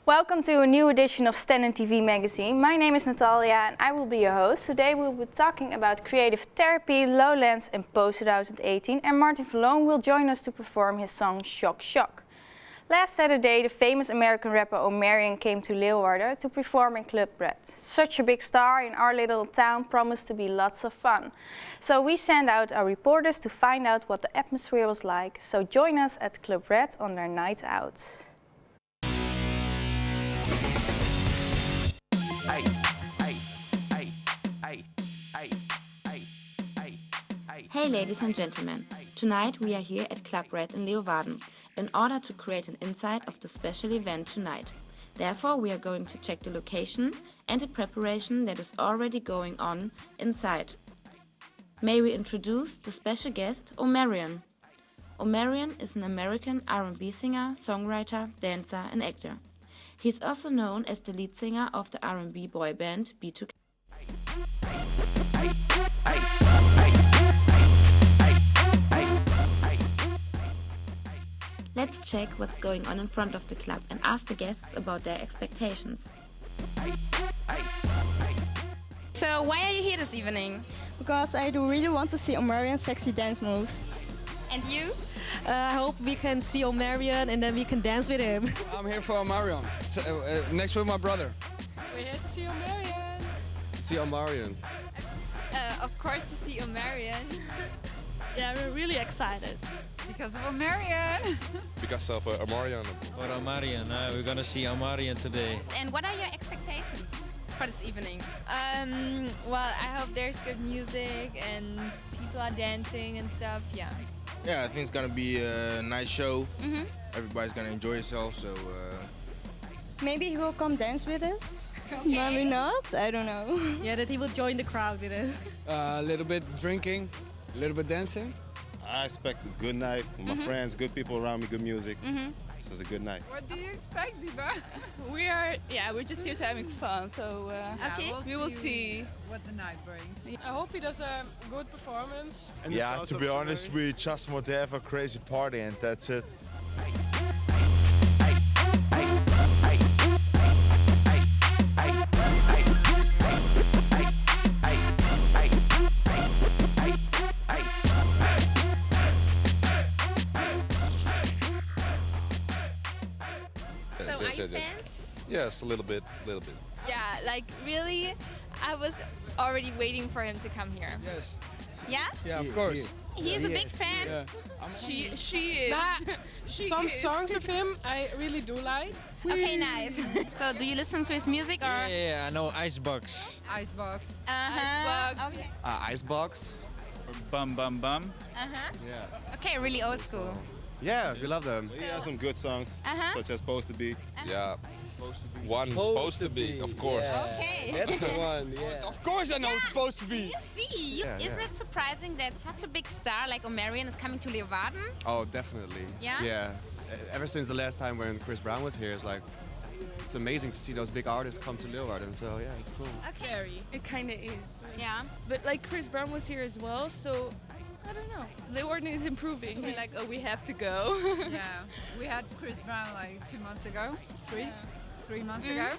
Welcome to a new edition of Stenden TV magazine. My name is Natalia and I will be your host. Today we'll be talking about creative therapy, Lowlands and Post 2018, and Martin Verloon will join us to perform his song Shock Shock. Last Saturday, the famous American rapper Omarion came to Leeuwarden to perform in Club Red. Such a big star in our little town promised to be lots of fun. So we sent out our reporters to find out what the atmosphere was like. So join us at Club Red on their night out. Hey ladies and gentlemen, tonight we are here at Club Red in Leeuwarden in order to create an insight of the special event tonight. Therefore we are going to check the location and the preparation that is already going on inside. May we introduce the special guest Omarion. Omarion is an American R&B singer, songwriter, dancer and actor. He is also known as the lead singer of the R&B boy band B2K. Let's check what's going on in front of the club and ask the guests about their expectations. So why are you here this evening? Because I do really want to see Omarion's sexy dance moves. And you? I hope we can see Omarion and then we can dance with him. I'm here for Omarion, next with my brother. We're here to see Omarion. To see Omarion. Of course to see Omarion. Yeah, we're really excited. Because of Omarion. Because of Omarion. For Omarion, we're gonna see Omarion today. And what are your expectations for this evening? Well, I hope there's good music and people are dancing and stuff, yeah. Yeah, I think it's gonna be a nice show. Everybody's gonna enjoy yourself, so... Maybe he will come dance with us? Okay. Maybe not, I don't know. Yeah, that he will join the crowd with us. A little bit drinking, a little bit dancing. I expect a good night with my friends, good people around me, good music. So it's a a good night. What do you expect, Diba? We're just here to having fun, so we will see what the night brings. I hope he does a good performance. And yeah, to be honest, we just want to have a crazy party and that's it. So are you fans? Yes, a little bit. Yeah, like really, I was already waiting for him to come here. Yes. Yeah? Yeah, of course. He's a big fan. Yeah. She is. Some songs of him I really do like. Okay, nice. So do you listen to his music or? Yeah, I know Icebox. Icebox. Icebox. Okay. Icebox. Bum Bum Bum. Yeah. Okay, really old school. Yeah, we love them. He has some good songs, such as Supposed to Be. Yeah. One supposed to be, of course. Okay. That's the one, yeah. Of course I know it's supposed to be! You see, isn't it surprising that such a big star like Omarion is coming to Leeuwarden? Oh, definitely. Yeah? Yeah. Ever since the last time when Chris Brown was here, it's amazing to see those big artists come to Leeuwarden, so yeah, it's cool. Okay. It kind of is. Yeah. But like Chris Brown was here as well, so I don't know. Leeuwarden is improving. We're like, oh, we have to go. Yeah, we had Chris Brown like 2 months ago, three months ago,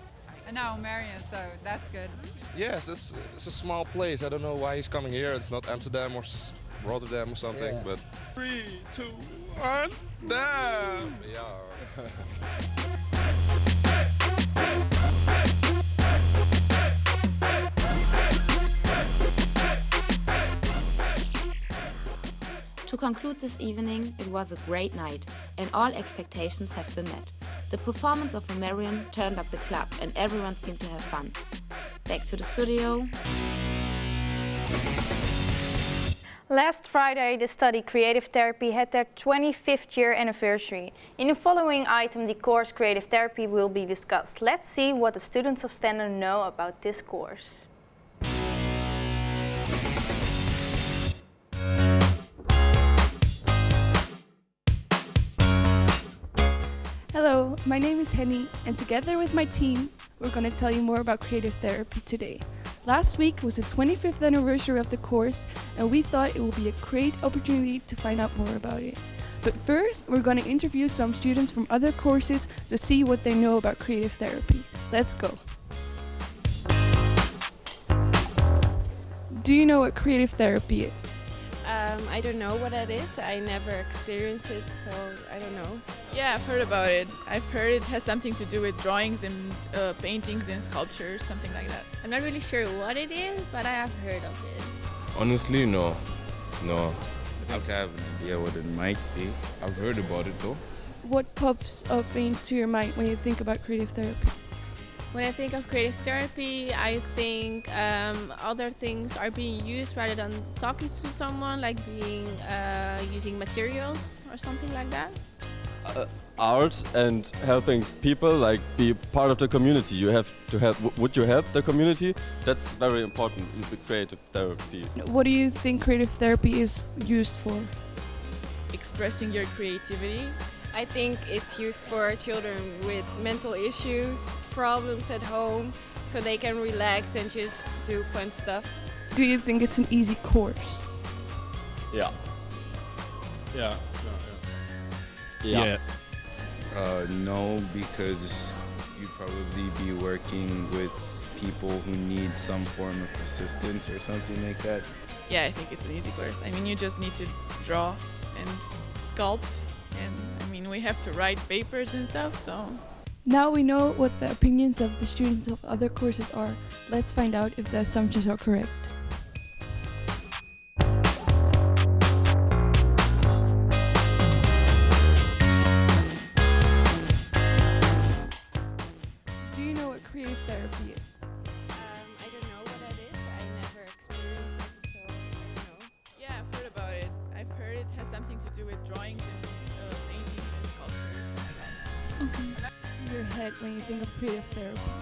and now Omarion, so that's good. Yes, it's a small place. I don't know why he's coming here. It's not Amsterdam or Rotterdam or something, but 3, 2, 1, damn! yeah. To conclude this evening, it was a great night and all expectations have been met. The performance of Omarion turned up the club and everyone seemed to have fun. Back to the studio. Last Friday, the study Creative Therapy had their 25th year anniversary. In the following item, the course Creative Therapy will be discussed. Let's see what the students of Stenden know about this course. Hello, my name is Henny, and together with my team, we're going to tell you more about creative therapy today. Last week was the 25th anniversary of the course, and we thought it would be a great opportunity to find out more about it. But first, we're going to interview some students from other courses to see what they know about creative therapy. Let's go. Do you know what creative therapy is? I don't know what that is. I never experienced it, so I don't know. Yeah, I've heard about it. I've heard it has something to do with drawings and paintings and sculptures, something like that. I'm not really sure what it is, but I have heard of it. Honestly, no. I think I have an idea what it might be. I've heard about it though. What pops up into your mind when you think about creative therapy? When I think of creative therapy, I think other things are being used rather than talking to someone, like using materials or something like that. Art and helping people, like be part of the community. You have to help. Would you help the community? That's very important in the creative therapy. What do you think creative therapy is used for? Expressing your creativity. I think it's used for children with mental issues, problems at home, so they can relax and just do fun stuff. Do you think it's an easy course? Yeah. Yeah. No, because you'd probably be working with people who need some form of assistance or something like that. Yeah, I think it's an easy course. I mean, you just need to draw and sculpt, and I mean, we have to write papers and stuff, so. Now we know what the opinions of the students of other courses are. Let's find out if the assumptions are correct. Do you know what creative therapy is? I don't know what that is. I never experienced it, so I don't know. Yeah, I've heard about it. I've heard it has something to do with drawings and paintings and sculptures, something like that. Okay. Your head when you think of creative therapy.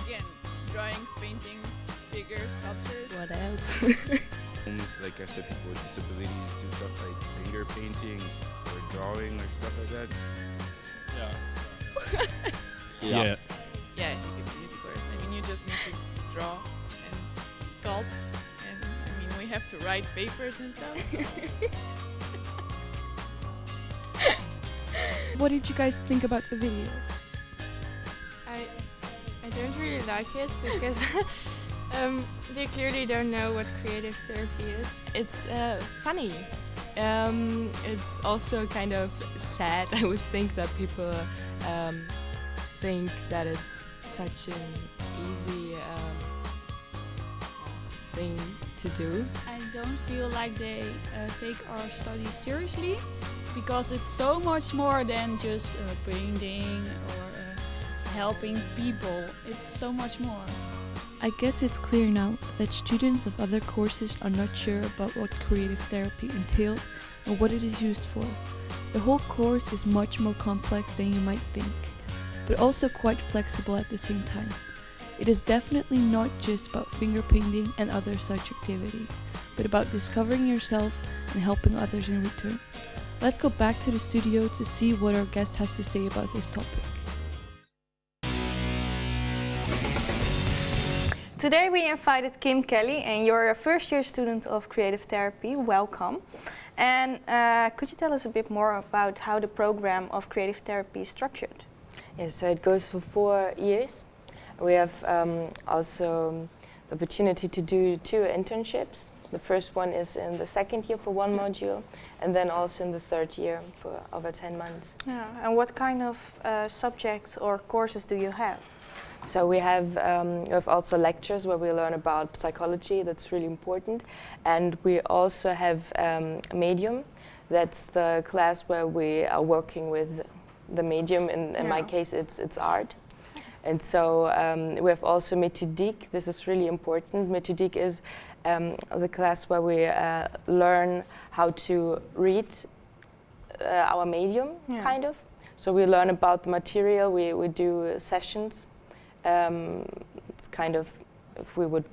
Again, drawings, paintings, figures, sculptures. What else? Almost like I said, people with disabilities do stuff like finger painting or drawing or stuff like that. Yeah. Yeah, I think it's an easy course. I mean, you just need to draw and sculpt, and I mean, we have to write papers and stuff. What did you guys think about the video? I don't really like it because they clearly don't know what creative therapy is. It's funny. It's also kind of sad. I would think that people think that it's such an easy thing to do. I don't feel like they take our study seriously, because it's so much more than just painting or helping people. It's so much more. I guess it's clear now that students of other courses are not sure about what creative therapy entails and what it is used for. The whole course is much more complex than you might think, but also quite flexible at the same time. It is definitely not just about finger painting and other such activities, but about discovering yourself and helping others in return. Let's go back to the studio to see what our guest has to say about this topic. Today we invited Kim Kelly, and you're a first-year student of creative therapy. Welcome. And could you tell us a bit more about how the program of creative therapy is structured? Yes, so it goes for 4 years. We have also the opportunity to do 2 internships. The first one is in the 2nd year for 1 module, and then also in the 3rd year for over 10 months. Yeah. And what kind of subjects or courses do you have? So we have also lectures where we learn about psychology. That's really important. And we also have medium. That's the class where we are working with the medium. In my case, it's art. And so we have also méthodique. This is really important. Méthodique is the class where we learn how to read our medium, kind of. So we learn about the material. We do sessions. It's kind of if we would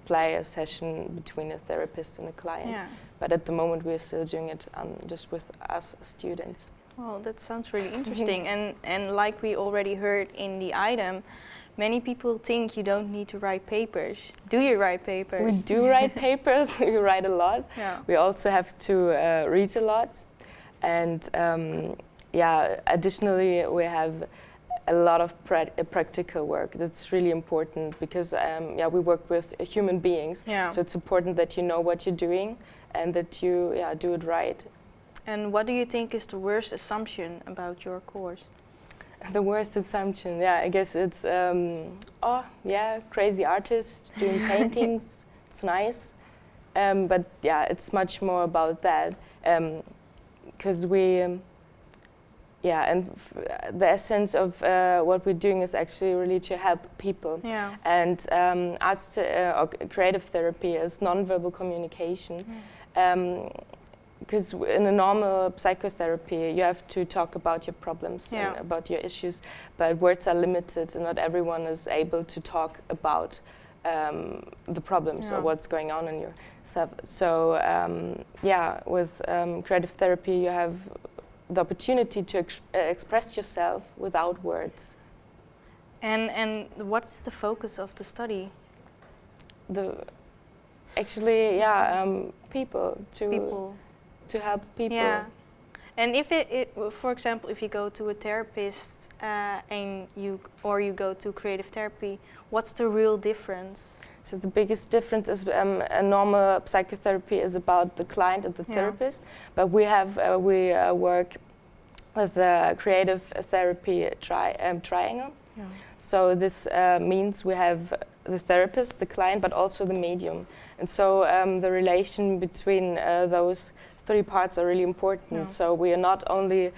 play a session between a therapist and a client. Yeah. But at the moment we're still doing it just with us students. Well, that sounds really interesting. And like we already heard in the item, many people think you don't need to write papers. Do you write papers? We do write papers. We write a lot. Yeah. We also have to read a lot. And yeah, additionally, we have a lot of practical work. That's really important because yeah, we work with human beings. Yeah. So it's important that you know what you're doing and that you do it right. And what do you think is the worst assumption about your course? The worst assumption, yeah, I guess it's oh yeah, crazy artist doing paintings. It's nice, but yeah, it's much more about that because we. Yeah, and the essence of what we're doing is actually really to help people. Yeah. And arts or creative therapy is nonverbal communication. Because in a normal psychotherapy, you have to talk about your problems and about your issues, but words are limited, and not everyone is able to talk about the problems or what's going on in yourself. So yeah, with creative therapy, you have the opportunity to express yourself without words. And what's the focus of the study? Actually, people to help people. Yeah. And if for example, if you go to a therapist and you go to creative therapy, what's the real difference? So the biggest difference is a normal psychotherapy is about the client and the therapist, but we have we work with the creative therapy triangle. Yeah. So this means we have the therapist, the client, but also the medium, and so the relation between those three parts are really important. Yeah. So we are not only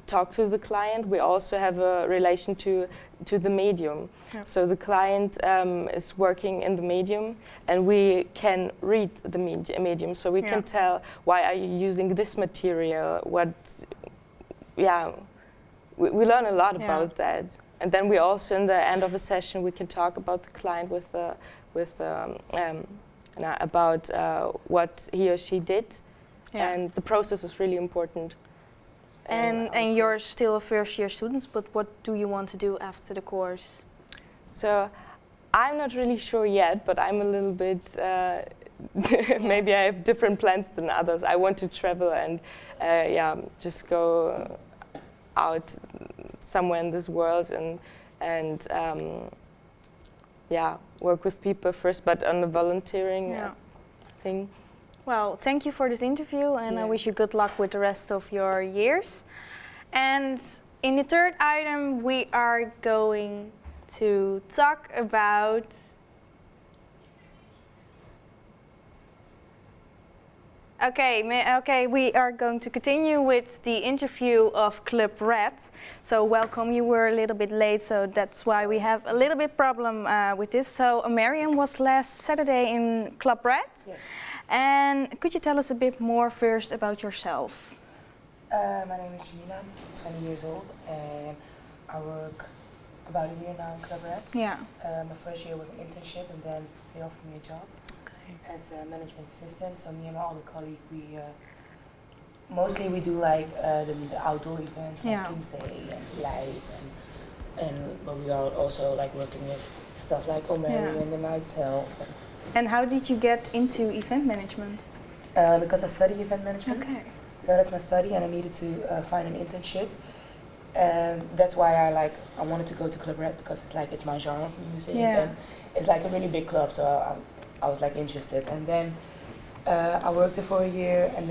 talk to the client, we also have a relation to the medium. Yeah. So the client is working in the medium, and we can read the medium. So we can tell, why are you using this material? We learn a lot about that. And then we also, in the end of a session, we can talk about the client about what he or she did. Yeah. And the process is really important. And you're still a first-year student, but what do you want to do after the course? So I'm not really sure yet, but I'm a little bit, maybe I have different plans than others. I want to travel and just go out somewhere in this world and work with people first, but on the volunteering thing. Well, thank you for this interview, and I wish you good luck with the rest of your years. And in the third item, we are going to talk about we are going to continue with the interview of Club Red. So welcome, you were a little bit late, so that's why we have a little bit problem with this. So Mariam was last Saturday in Club Red. Yes. And could you tell us a bit more first about yourself? My name is Jamila, I'm 20 years old, and I work about a year now in Club Red. Yeah. My first year was an internship, and then they offered me a job as a management assistant. So me and my other colleague, we do like the outdoor events like King's Day and Live, but we are also like working with stuff like Omeri and the night itself. And how did you get into event management? Because I study event management. Okay. So that's my study, and I needed to find an internship, and that's why I wanted to go to Club Red, because it's my genre of music, and it's like a really big club, so I was like interested. And then I worked there for a year, and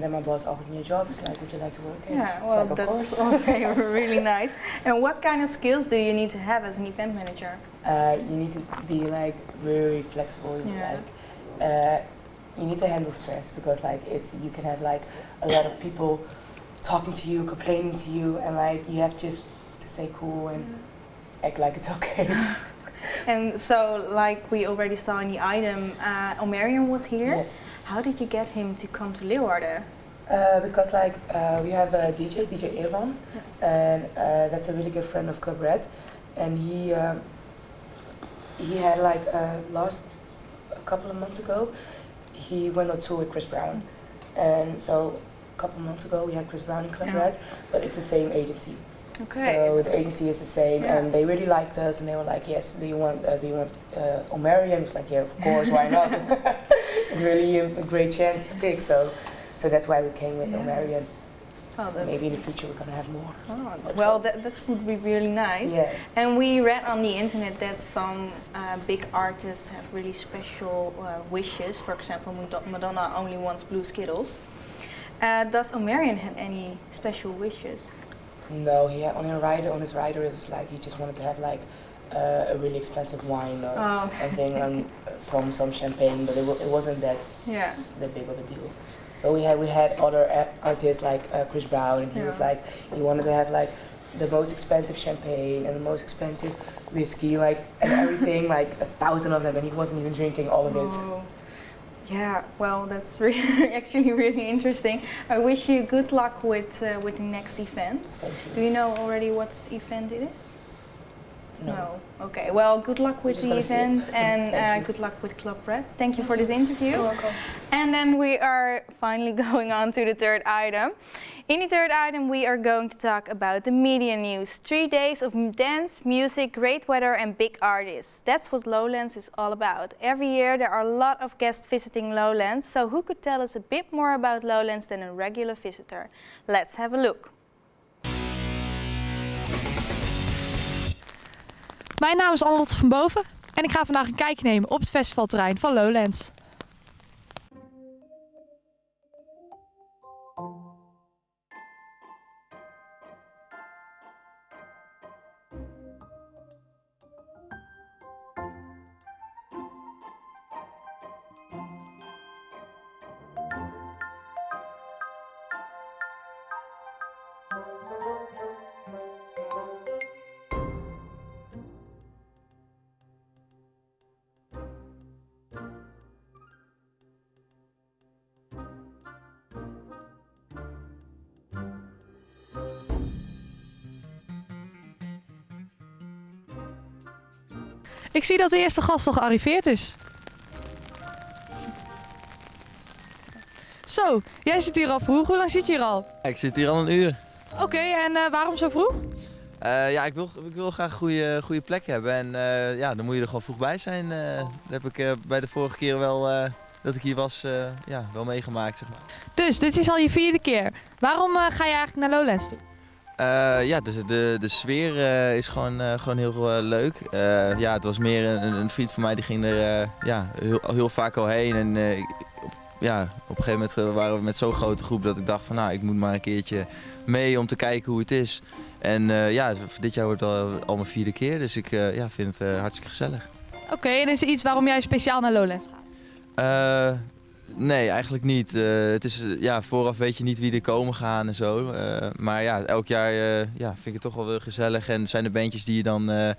then my boss offered me a job. He's like, would you like to work here? Yeah, well, that's also really nice. And what kind of skills do you need to have as an event manager? You need to be like very flexible. You need to handle stress, because you can have like a lot of people talking to you, complaining to you, and like you have just to stay cool and act like it's okay. And so, like we already saw in the item, Omerion was here. Yes. How did you get him to come to Leeuwarden? Because we have a DJ Irvan, and that's a really good friend of Club Red, and he had a couple of months ago, he went on tour with Chris Brown, and so a couple of months ago we had Chris Brown in Club Red, but it's the same agency. Okay. So the agency is the same, and they really liked us, and they were like, "Yes, do you want Omeri?" And it's like, "Yeah, of course, why not?" It's really a great chance to pick. So So that's why we came with Omarion. Oh, So maybe in the future we're gonna have more. Oh, well, that would be really nice. Yeah. And we read on the internet that some big artists have really special wishes. For example, Madonna only wants blue Skittles. Does Omarion have any special wishes? No, he had on his rider it was like he just wanted to have like a really expensive wine or something, and some champagne, but it wasn't that big of a deal. But we had other artists like Chris Brown, and he was like he wanted to have like the most expensive champagne and the most expensive whiskey, like and everything, like 1,000 of them, and he wasn't even drinking all of it. Yeah, well, that's really, actually really interesting. I wish you good luck with the next event. Do you know already what event it is? No. Okay, well, good luck with the event and good luck with Club Red. Thank you for this interview. You're welcome. And then we are finally going on to the third item. In the third item, we are going to talk about the media news. 3 days of dance, music, great weather and big artists. That's what Lowlands is all about. Every year there are a lot of guests visiting Lowlands. So who could tell us a bit more about Lowlands than a regular visitor? Let's have a look. Mijn naam is Annelotte van Boven en ik ga vandaag een kijkje nemen op het festivalterrein van Lowlands. Ik zie dat de eerste gast al gearriveerd is. Zo, jij zit hier al vroeg. Hoe lang zit je hier al? Ik zit hier al een uur. Oké, en waarom zo vroeg? Ja, ik wil graag een goede plek hebben en ja, dan moet je er gewoon vroeg bij zijn. Dat heb ik bij de vorige keer wel, dat ik hier was, wel meegemaakt, zeg maar. Dus, dit is al je 4e keer. Waarom ga je eigenlijk naar Lowlands toe? Ja, de sfeer is gewoon heel leuk. Ja, het was meer een vriend van mij die ging er heel vaak al heen. En op een gegeven moment waren we met zo'n grote groep dat ik dacht van nou, ik moet maar een keertje mee om te kijken hoe het is. En dit jaar wordt het al mijn 4e keer, dus ik vind het hartstikke gezellig. Oké, en is er iets waarom jij speciaal naar Lowlands gaat? Nee, eigenlijk niet. Het is, vooraf weet je niet wie er komen gaan en zo. Maar ja, elk jaar vind ik het toch wel weer gezellig. En zijn er bandjes die je dan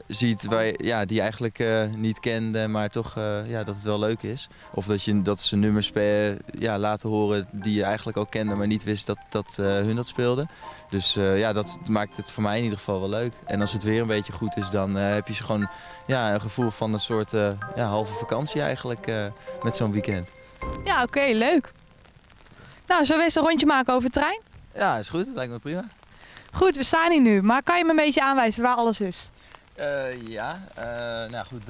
ziet die je eigenlijk niet kende, maar toch dat het wel leuk is. Of dat ze nummers laten horen die je eigenlijk ook kende, maar niet wist dat hun dat speelden. Dus dat maakt het voor mij in ieder geval wel leuk. En als het weer een beetje goed is, dan heb je gewoon een gevoel van een soort halve vakantie eigenlijk met zo'n weekend. Ja, oké, leuk. Nou, zullen we eens een rondje maken over het terrein? Ja, is goed. Dat lijkt me prima. Goed, we staan hier nu. Maar kan je me een beetje aanwijzen waar alles is? Nou goed,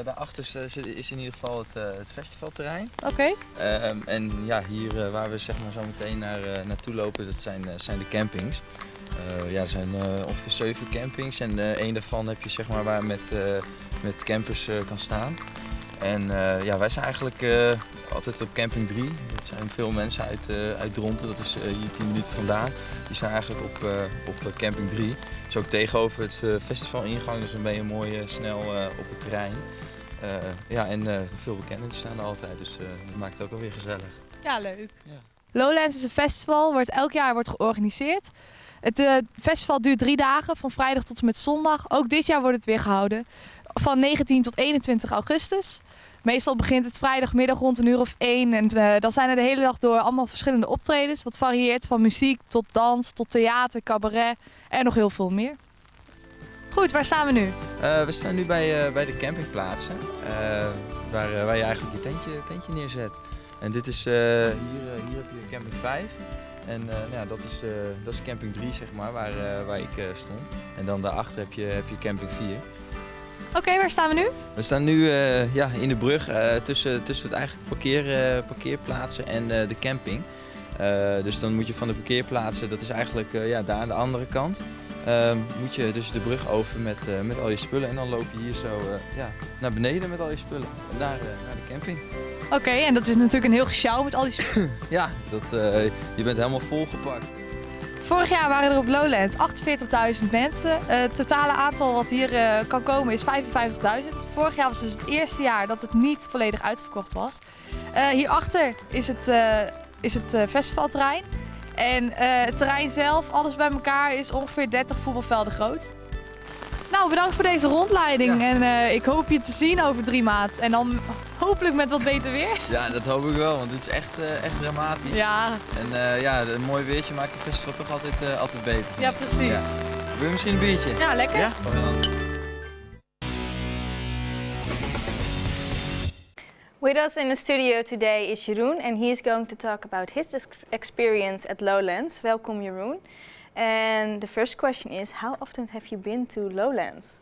daarachter is in ieder geval het festivalterrein. Oké. En ja, hier waar we zeg maar zo meteen naartoe lopen, dat zijn de campings. Er zijn ongeveer 7 campings en één daarvan heb je zeg maar waar met campers kan staan. En wij zijn eigenlijk altijd op camping 3. Dat zijn veel mensen uit Dronten, dat is hier 10 minuten vandaan. Die staan eigenlijk op camping 3. Dat is ook tegenover het festivalingang, dus dan ben je mooi snel op het terrein. En veel bekenden die staan er altijd, dus dat maakt het ook wel weer gezellig. Ja, leuk. Ja. Lowlands is een festival, elk jaar wordt georganiseerd. Het festival duurt 3 dagen, van vrijdag tot en met zondag. Ook dit jaar wordt het weer gehouden, van 19 tot 21 augustus. Meestal begint het vrijdagmiddag rond 1 en dan zijn er de hele dag door allemaal verschillende optredens. Wat varieert van muziek tot dans, tot theater, cabaret en nog heel veel meer. Goed, waar staan we nu? We staan nu bij de campingplaatsen, waar je eigenlijk je tentje neerzet. En dit is, hier heb je camping 5. En dat is camping 3 zeg maar, waar ik stond. En dan daarachter heb je camping 4. Oké, waar staan we nu? We staan nu in de brug tussen het eigenlijk parkeerplaatsen en de camping. Dus dan moet je van de parkeerplaatsen, dat is eigenlijk daar aan de andere kant, moet je dus de brug over met al je spullen. En dan loop je hier zo naar beneden met al je spullen, naar de camping. Oké, en dat is natuurlijk een heel gesjouw met al die spullen. Ja, je bent helemaal volgepakt. Vorig jaar waren er op Lowlands 48.000 mensen. Het totale aantal wat hier kan komen is 55.000. Vorig jaar was dus het eerste jaar dat het niet volledig uitverkocht was. Hierachter is het festivalterrein. En het terrein zelf, alles bij elkaar, is ongeveer 30 voetbalvelden groot. Nou, bedankt voor deze rondleiding. Ja. En ik hoop je te zien over 3 maanden. En dan hopelijk met wat beter weer. Ja, dat hoop ik wel, want het is echt dramatisch. Ja. En een mooi weertje maakt het festival toch altijd beter. Ja, precies. Ja. Wil je misschien een biertje? Ja, lekker. Ja? With us in the studio today is Jeroen, and he is going to talk about his experience at Lowlands. Welcome, Jeroen. And the first question is, how often have you been to Lowlands?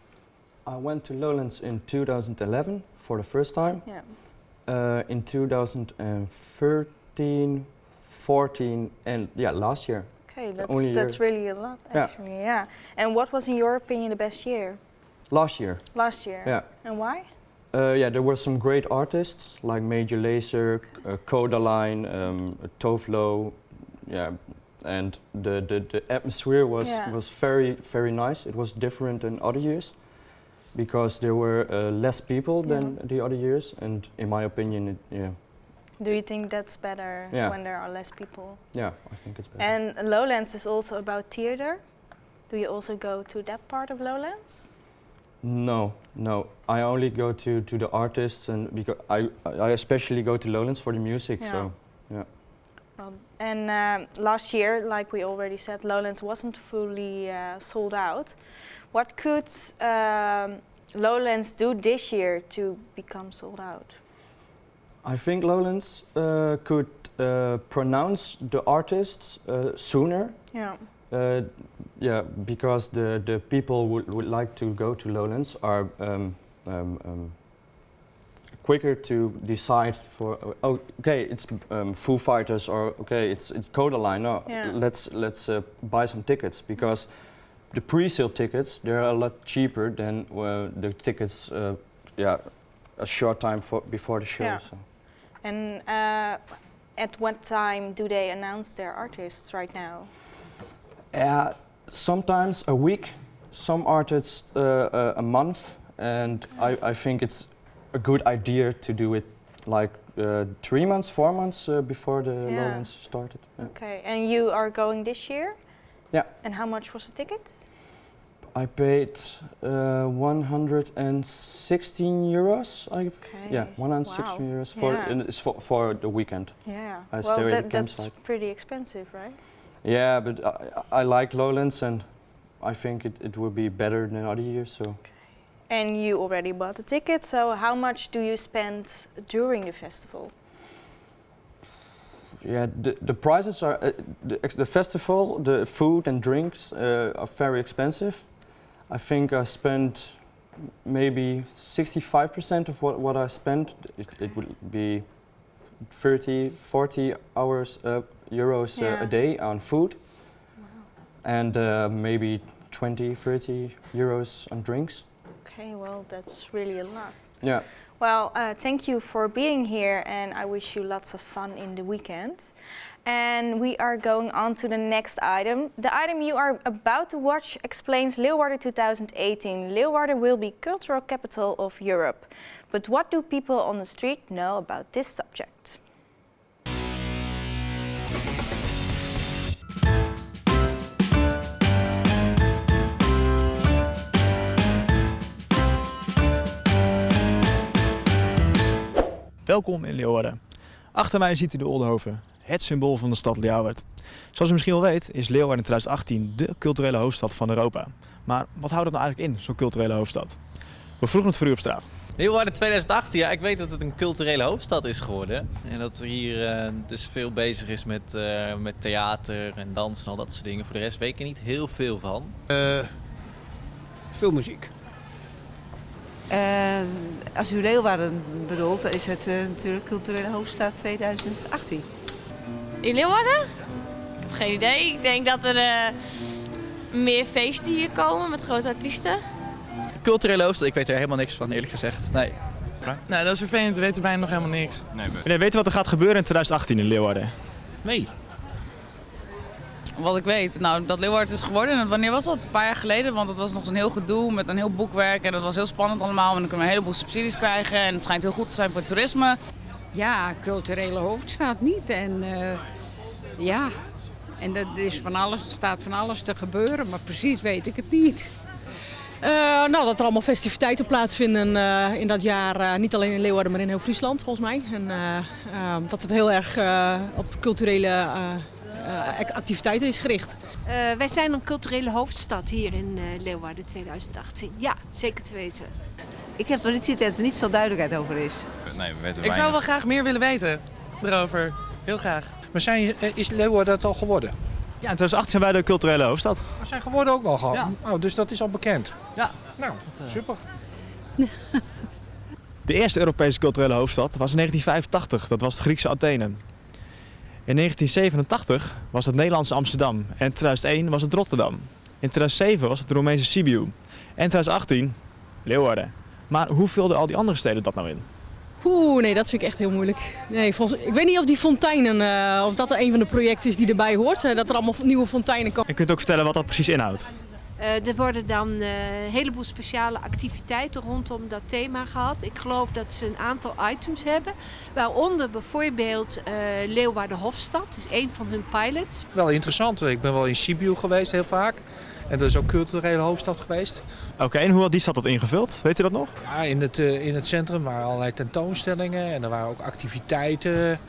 I went to Lowlands in 2011 for the first time. Yeah. In 2013, 14, and last year. Okay, that's really a lot, actually. Yeah. And what was, in your opinion, the best year? Last year. Last year. Yeah. And why? There were some great artists like Major Lazer, Codaline, Tovlo, and the atmosphere was very, very nice. It was different than other years because there were less people than the other years, and in my opinion, Do you think that's better when there are less people? Yeah, I think it's better. And Lowlands is also about theater. Do you also go to that part of Lowlands? No. I only go to the artists, and because I especially go to Lowlands for the music. Yeah. So, yeah. Well, and last year, like we already said, Lowlands wasn't fully sold out. What could Lowlands do this year to become sold out? I think Lowlands could pronounce the artists sooner. Yeah. Because the people would like to go to Lowlands are quicker to decide for it's Foo Fighters, or it's Codaline. No, let's buy some tickets, because the pre-sale tickets, they're a lot cheaper than the tickets a short time before the show. Yeah. So. And at what time do they announce their artists right now? Sometimes a week, some artists a month, and I think it's a good idea to do it like 3 months, 4 months before the Lowlands started. Yeah. Okay, and you are going this year? Yeah. And how much was the ticket? I paid 116 euros. 116 euros for the weekend. Yeah. That's pretty expensive, right? Yeah, but I like Lowlands, and I think it will be better than other years. So. Okay. And you already bought the ticket, so how much do you spend during the festival? Yeah, the prices are the festival, the food and drinks are very expensive. I think I spent maybe 65% of what I spent. It would be 30, 40 euros a day on food. Wow. And maybe 20, 30 euros on drinks. Okay, well, that's really a lot. Yeah. Well, thank you for being here, and I wish you lots of fun in the weekend. And we are going on to the next item. The item you are about to watch explains Leeuwarden 2018. Leeuwarden will be cultural capital of Europe. But what do people on the street know about this subject? Welkom in Leeuwarden. Achter mij ziet u de Oldenhoven, het symbool van de stad Leeuwarden. Zoals u misschien wel weet is Leeuwarden in 2018 de culturele hoofdstad van Europa. Maar wat houdt dat nou eigenlijk in, zo'n culturele hoofdstad? We vroegen het voor u op straat. Leeuwarden 2018, ja, ik weet dat het een culturele hoofdstad is geworden. En dat er hier dus veel bezig is met theater en dans en al dat soort dingen. Voor de rest weet ik er niet heel veel van. Veel muziek. Als u Leeuwarden bedoelt, dan is het natuurlijk culturele hoofdstad 2018. In Leeuwarden? Ik heb geen idee. Ik denk dat er meer feesten hier komen met grote artiesten. Culturele hoofdstad, ik weet er helemaal niks van, eerlijk gezegd. Nee. Nou, dat is vervelend. We weten bijna nog helemaal niks. Nee, weet je wat er gaat gebeuren in 2018 in Leeuwarden? Nee. Wat ik weet, nou dat Leeuwarden is geworden, en wanneer was dat? Een paar jaar geleden, want het was nog zo'n heel gedoe met een heel boekwerk en dat was heel spannend allemaal. En dan kunnen we een heleboel subsidies krijgen en het schijnt heel goed te zijn voor het toerisme. Ja, culturele hoofdstad niet en ja, en er is staat van alles te gebeuren, maar precies weet ik het niet. Nou, dat er allemaal festiviteiten plaatsvinden in dat jaar, niet alleen in Leeuwarden, maar in heel Friesland volgens mij. En dat het heel erg op culturele activiteiten is gericht. Wij zijn een culturele hoofdstad hier in Leeuwarden 2018. Ja, zeker te weten. Ik heb toch niet zitten dat er niet veel duidelijkheid over is. Nee, we weten ik zou wel graag meer willen weten erover. Heel graag. Maar is Leeuwarden dat al geworden? Ja, in 2018 zijn wij de culturele hoofdstad. We zijn geworden ook al. Ja. Oh, dus dat is al bekend. Ja. Nou, super. De eerste Europese culturele hoofdstad was in 1985. Dat was het Griekse Athene. In 1987 was het Nederlandse Amsterdam. En in 2001 was het Rotterdam. In 2007 was het Roemeense Sibiu. En in 2018 Leeuwarden. Maar hoe vulden al die andere steden dat nou in? Nee, dat vind ik echt heel moeilijk. Nee, ik weet niet of die fonteinen, of dat er een van de projecten is die erbij hoort. Dat er allemaal nieuwe fonteinen komen. En kunt u ook vertellen wat dat precies inhoudt? Er worden dan een heleboel speciale activiteiten rondom dat thema gehad. Ik geloof dat ze een aantal items hebben. Waaronder bijvoorbeeld Leeuwarden Hofstad, is één van hun pilots. Wel interessant. Ik ben wel in Sibiu geweest heel vaak. En dat is ook culturele hoofdstad geweest. Oké, en hoe had die stad dat ingevuld? Weet u dat nog? Ja, in het centrum waren allerlei tentoonstellingen en er waren ook activiteiten.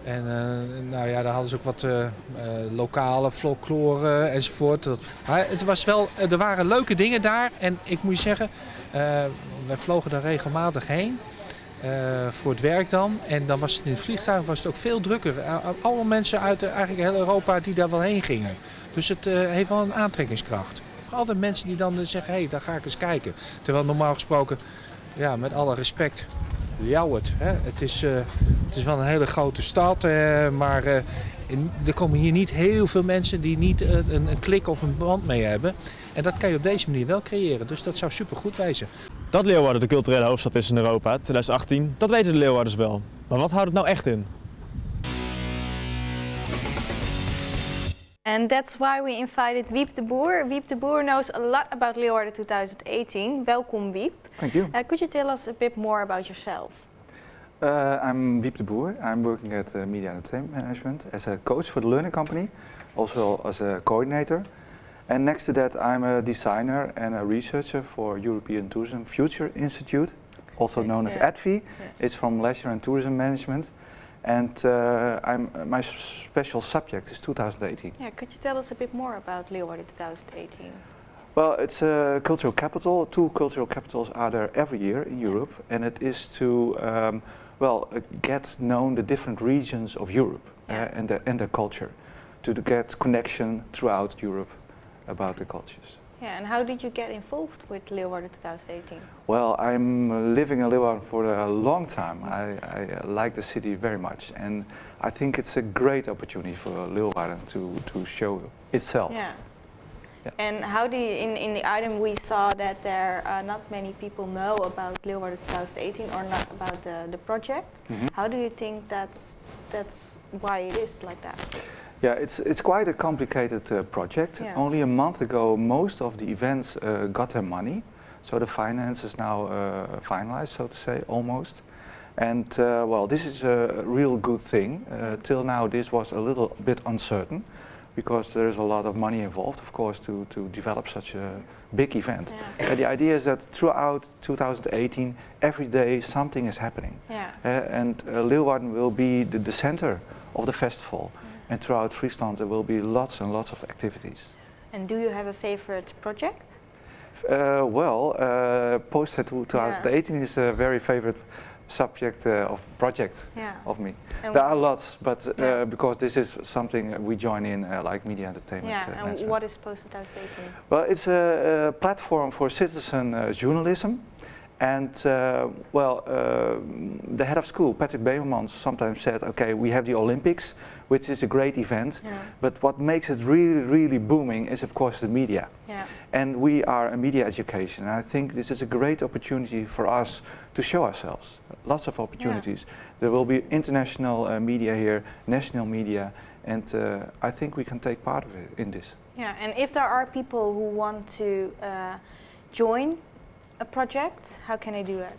En nou ja, daar hadden ze ook wat lokale folklore enzovoort. Het was wel, er waren leuke dingen daar en ik moet je zeggen, wij vlogen daar regelmatig heen. Voor het werk dan. En dan was het in het vliegtuig was het ook veel drukker. Allemaal mensen uit eigenlijk heel Europa die daar wel heen gingen. Dus het heeft wel een aantrekkingskracht. Altijd mensen die dan zeggen, hé, daar ga ik eens kijken. Terwijl normaal gesproken, ja, met alle respect, Ljouwert. Het is wel een hele grote stad, maar er komen hier niet heel veel mensen die niet een klik of een band mee hebben. En dat kan je op deze manier wel creëren, dus dat zou supergoed wezen. Dat Leeuwarden de culturele hoofdstad is in Europa 2018, dat weten de Leeuwarders wel. Maar wat houdt het nou echt in? And that's why we invited Wiep de Boer. Wiep de Boer knows a lot about Leeuwarden 2018. Welkom Wiep. Thank you. Could you tell us a bit more about yourself? I'm Wiep de Boer. I'm working at Media Entertainment Management as a coach for the learning company, also as a coordinator. And next to that, I'm a designer and a researcher for European Tourism Future Institute, also known as ETFI. It's from Leisure and Tourism Management. And my special subject is 2018. Yeah, could you tell us a bit more about Leeuwarden 2018? Well, it's a cultural capital. 2 cultural capitals are there every year in Europe, and it is to get known the different regions of Europe and their culture, to get connection throughout Europe about the cultures. Yeah, and how did you get involved with Leeuwarden 2018? Well, I'm living in Leeuwarden for a long time. I like the city very much, and I think it's a great opportunity for Leeuwarden to show itself. Yeah. And how do you, in the item we saw that there not many people know about Leeuwarden 2018 or not about the project. Mm-hmm. How do you think that's why it is like that? Yeah, it's quite a complicated project. Yeah. Only a month ago, most of the events got their money, so the finance is now finalized, so to say, almost. And well, this is a real good thing. Till now, this was a little bit uncertain, because there is a lot of money involved, of course, to develop such a big event. Yeah. But the idea is that throughout 2018, every day something is happening. Yeah. And Leeuwarden will be the center of the festival. And throughout Friesland there will be lots and lots of activities. And do you have a favorite project? Poster 2018 is a very favorite subject of project of me. And there are lots, but because this is something we join in like media entertainment. Yeah, and what is Poster 2018? Well, it's a platform for citizen journalism, And the head of school, Patrick Bemermans, sometimes said, okay, we have the Olympics, which is a great event, but what makes it really, really booming is of course the media. Yeah. And we are a media education, and I think this is a great opportunity for us to show ourselves. Lots of opportunities. There will be international media here, national media, and I think we can take part of it in this. Yeah, and if there are people who want to join a project, how can they do it?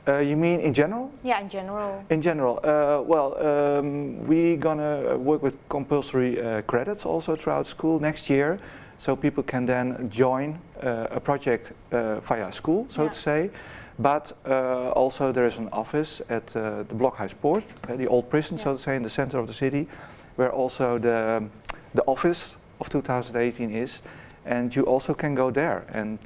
You mean in general? Yeah, in general. In general, we're gonna work with compulsory credits also throughout school next year, so people can then join a project via school, so to say. But also there is an office at the Blokhuispoort, the old prison, so to say, in the center of the city, where also the office of 2018 is. And you also can go there and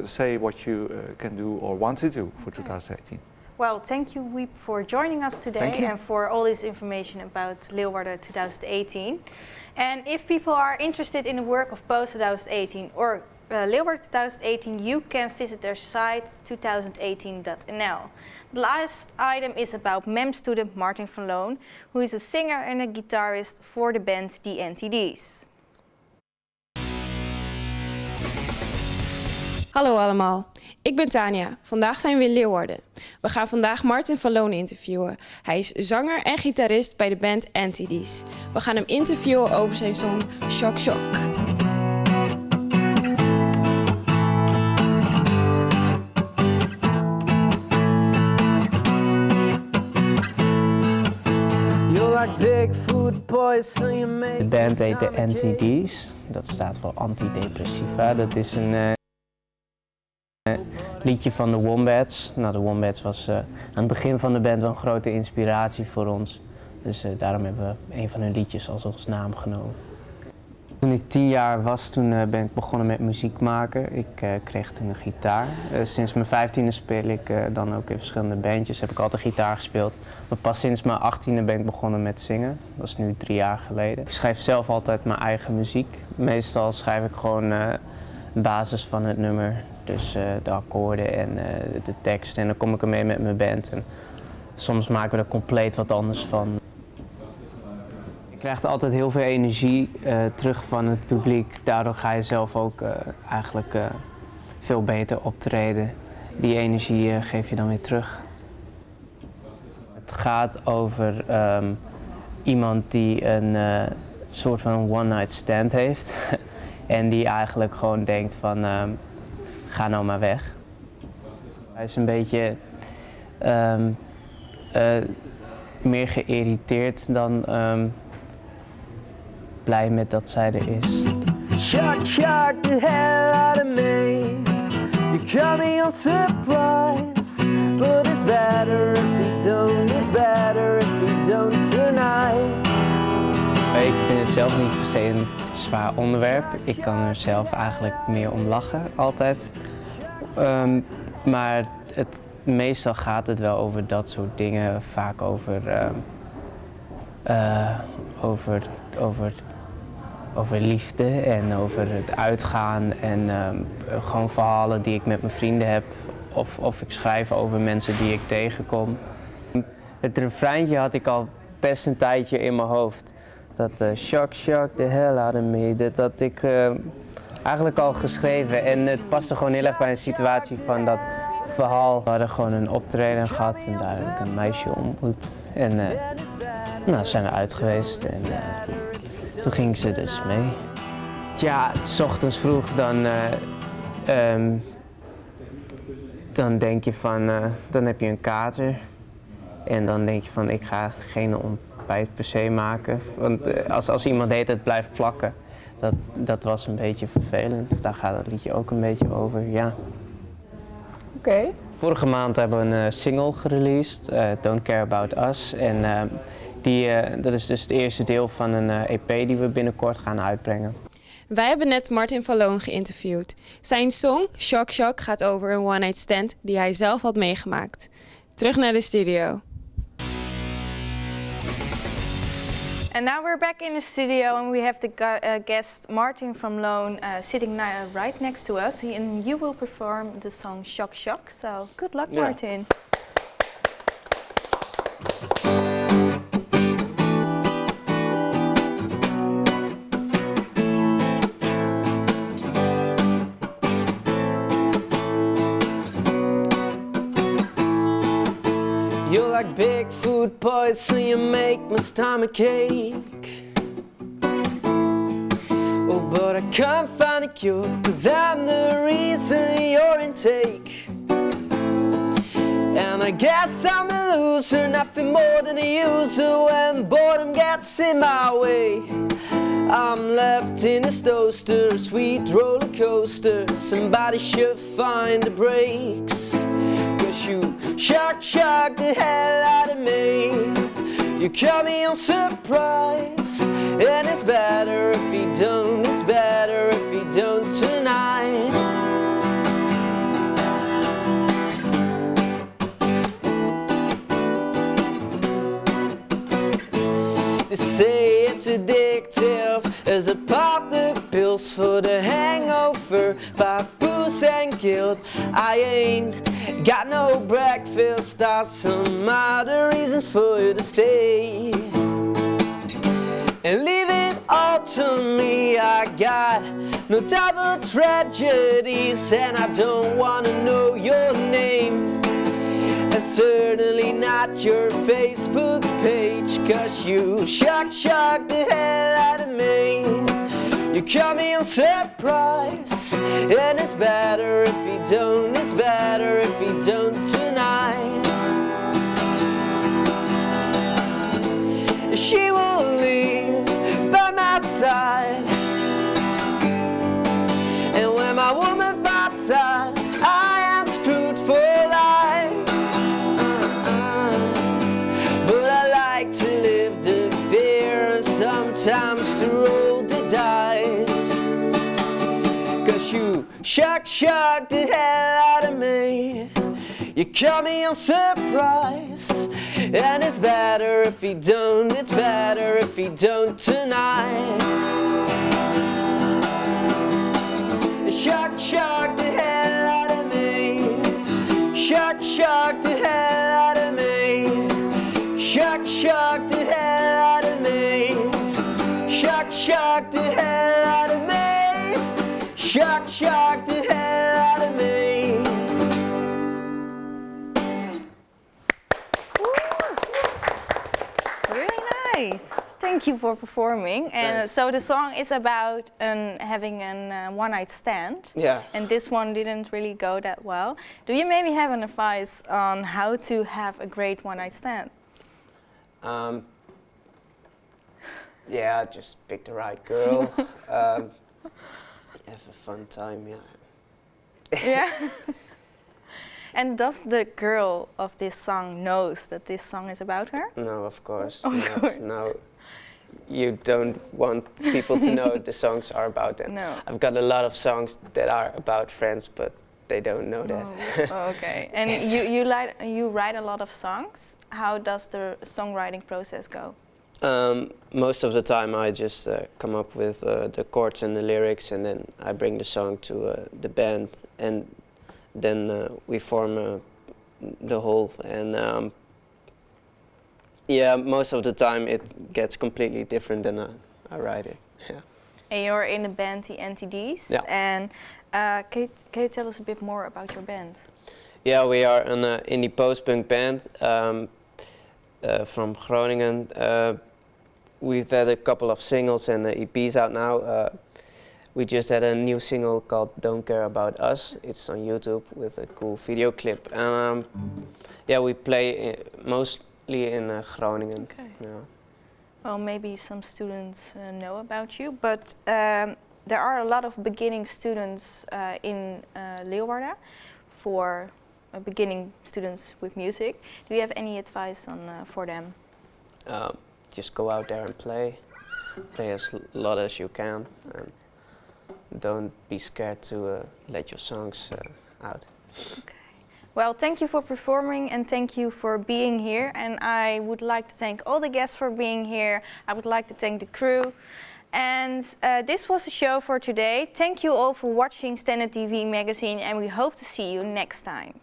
say what you can do or want to do for 2018. Well, thank you, Wiep, for joining us today and for all this information about Leeuwarden 2018. And if people are interested in the work of Post 2018 or Leeuwarden 2018, you can visit their site 2018.nl. The last item is about MEM student Martin van Loon, who is a singer and a guitarist for the band The NTD's. Hallo allemaal, ik ben Tania. Vandaag zijn we in Leeuwarden. We gaan vandaag Martin van Loon interviewen. Hij is zanger en gitarist bij de band NTD's. We gaan hem interviewen over zijn song Shock Shock. De band heet de NTD's. Dat staat voor antidepressiva. Dat is een liedje van de Wombats. Nou, de Wombats was aan het begin van de band wel een grote inspiratie voor ons. Dus daarom hebben we een van hun liedjes als ons naam genomen. Toen ik 10 jaar was, toen ben ik begonnen met muziek maken. Ik kreeg toen een gitaar. Sinds mijn 15e speel ik dan ook in verschillende bandjes. Heb ik altijd gitaar gespeeld. Maar pas sinds mijn 18e ben ik begonnen met zingen. Dat is nu 3 jaar geleden. Ik schrijf zelf altijd mijn eigen muziek. Meestal schrijf ik gewoon basis van het nummer. Dus de akkoorden en de tekst. En dan kom ik ermee met mijn band. En soms maken we er compleet wat anders van. Je krijgt altijd heel veel energie terug van het publiek. Daardoor ga je zelf ook eigenlijk veel beter optreden. Die energie geef je dan weer terug. Het gaat over iemand die een soort van one-night stand heeft. En die eigenlijk gewoon denkt van, ga nou maar weg. Hij is een beetje meer geïrriteerd dan blij met dat zij er is. Shock, shock the hell out of me. You caught me on surprise. But it's better if you don't. It's better if you don't tonight. Ik vind het zelf niet per se een zwaar onderwerp. Ik kan er zelf eigenlijk meer om lachen, altijd. Maar meestal gaat het wel over dat soort dingen. Vaak over liefde en over het uitgaan en gewoon verhalen die ik met mijn vrienden heb. Of ik schrijf over mensen die ik tegenkom. Het refreintje had ik al best een tijdje in mijn hoofd. Dat shock, shock the hell out of me, dat had ik eigenlijk al geschreven. En het paste gewoon heel erg bij een situatie van dat verhaal. We hadden gewoon een optreden gehad en daar heb ik een meisje ontmoet. En nou, zijn we uit geweest en toen ging ze dus mee. Ja, 's ochtends vroeg dan denk je van, dan heb je een kater. En dan denk je van, ik ga geen ontbijt per se maken. Want als iemand de hele tijd blijft plakken, dat was een beetje vervelend. Daar gaat het liedje ook een beetje over, ja. Oké. Vorige maand hebben we een single gereleased, Don't Care About Us. En dat is dus het eerste deel van een EP die we binnenkort gaan uitbrengen. Wij hebben net Martin van Loon geïnterviewd. Zijn song Shock Shock gaat over een one-night stand die hij zelf had meegemaakt. Terug naar de studio. And now we're back in the studio and we have the guest Martin from Loon sitting right next to us. And you will perform the song Shock Shock. So good luck, Martin. You're like big food poison, you make my stomach ache. Oh, but I can't find a cure, 'cause I'm the reason you're in take. And I guess I'm a loser, nothing more than a user when boredom gets in my way. I'm left in this toaster, sweet roller coaster. Somebody should find the brakes. You shock the hell out of me. You caught me on surprise, and it's better if you don't. It's better if you don't tonight. They say it's addictive as I pop the pills for the hangover by booze and guilt. I ain't got no breakfast, are some other reasons for you to stay. And leave it all to me, I got no double tragedies. And I don't wanna know your name, and certainly not your Facebook page, 'cause you shock the hell out of me. You caught me on surprise, and it's better if you don't. It's better if you don't tonight. She will leave by my side, and when my woman finds out I am screwed for life. But I like to live the fear and sometimes to roll the dice. 'Cause you shock the hell out of me. You caught me on surprise, and it's better if you don't. It's better if you don't tonight. Shock the hell out of me. Shock the hell out of me. Shock the hell out of me. Shock the hell out of me. Shock the hell out of me. Really nice. Thank you for performing. And so the song is about having a one-night stand. Yeah. And this one didn't really go that well. Do you maybe have an advice on how to have a great one-night stand? Yeah, just pick the right girl. Have a fun time, yeah. Yeah. And does the girl of this song knows that this song is about her? No, of course. Of not. course. No, you don't want people to know the songs are about them. No. I've got a lot of songs that are about friends, but they don't know that. Oh, okay. And you write a lot of songs. How does the songwriting process go? Most of the time I just come up with the chords and the lyrics, and then I bring the song to the band, and then we form the whole. And yeah, most of the time it gets completely different than I write it. Yeah. And you're in the band, the NTDs. Yeah. And can you tell us a bit more about your band? Yeah, we are an indie post-punk band from Groningen. We've had a couple of singles and EPs out now. We just had a new single called Don't Care About Us. It's on YouTube with a cool video clip. And yeah, we play mostly in Groningen. Okay. Yeah. Well, maybe some students know about you, but there are a lot of beginning students in Leeuwarden for beginning students with music. Do you have any advice on for them? Just go out there and play as lot as you can, and don't be scared to let your songs out. Okay. Well, thank you for performing and thank you for being here. And I would like to thank all the guests for being here. I would like to thank the crew. And this was the show for today. Thank you all for watching Stenden TV magazine and we hope to see you next time.